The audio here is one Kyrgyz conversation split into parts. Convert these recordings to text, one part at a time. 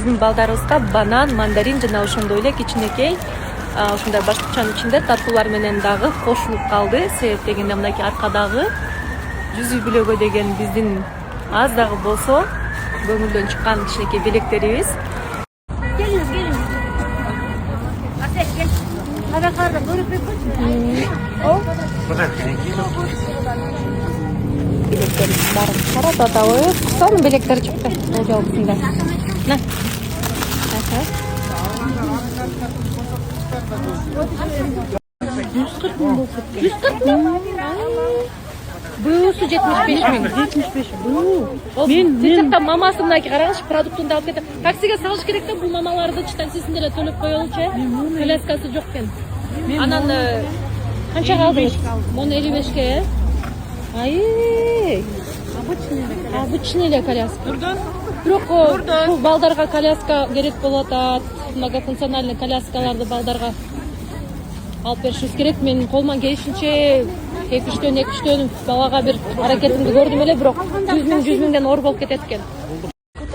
Биздин балдарыбызга банан, мандарин жана ошондой эле кичинекей ушундай башкачанын ичинде татуулар менен дагы кошулуп калды. Себеп дегенде мынакей аркадагы 100 бүлөгө деген биздин аз дагы болсо көңүлдөн чыккан кичинекей белектерибиз. Белектерибиз баарын карап атабыз. Сонун белектер чыкты бул жолгусунда. На. Буюсу 75 миң. 75. Мен мамасы мынакей караңызчы, продуктун алып кетет. Таксиге салыш керек да, бул мамаларды чытан сиздер эле төлөп коелучу. Коляскасы жок экен. Анан канчага алдыңыз? Мону 55ке. Ай. Обычный эле коляска. Бирок бул балдарга коляска керек болот атат. Многофункциональный коляскаларды балдарга алып беришибиз керек. Мен колуман келишинче 2-3 балага бир аракетимди көрдүм эле, бирок 100 миңден оор болуп кетет экен.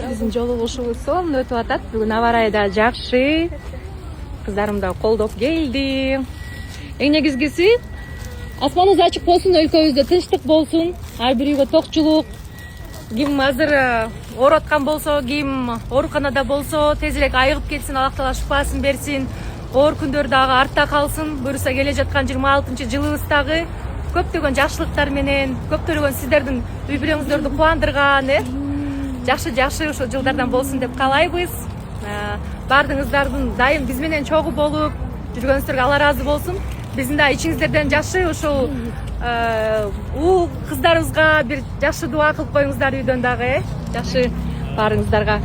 Биздин жолугушубуз сонун өтүп атат. Бүгүн аба ырайы да жакшы. Кыздарым да колдоп келди. Эң негизгиси асманыбыз ачык болсун, өлкөбүздө тынчтык болсун, ар бир үйгө токчулук. Ким азыр ооруткан болсо, ким ооруканада болсо, тез эле айыгып кетсин, Аллах Таала шыпасын берсин. Оор күндөр дагы артта калсын. Буюрса келе жаткан 26-жылыбыз дагы көптөгөн жакшылыктар менен, көптөгөн сиздердин үй бүлөңүздөрдү кубандырган, жакшы ошо жылдардан болсун деп каалайбыз. Баардыгыңыздардын дайым биз менен чогуу болуп жүргөнүңүздөргө Алла ыраазы болсун. Биздин да ичиңиздерден жакшы ушул уу кыздарыбызга бир жакшы дуа кылып коюңуздар үйдөн дагы, жакшы баарыңыздарга.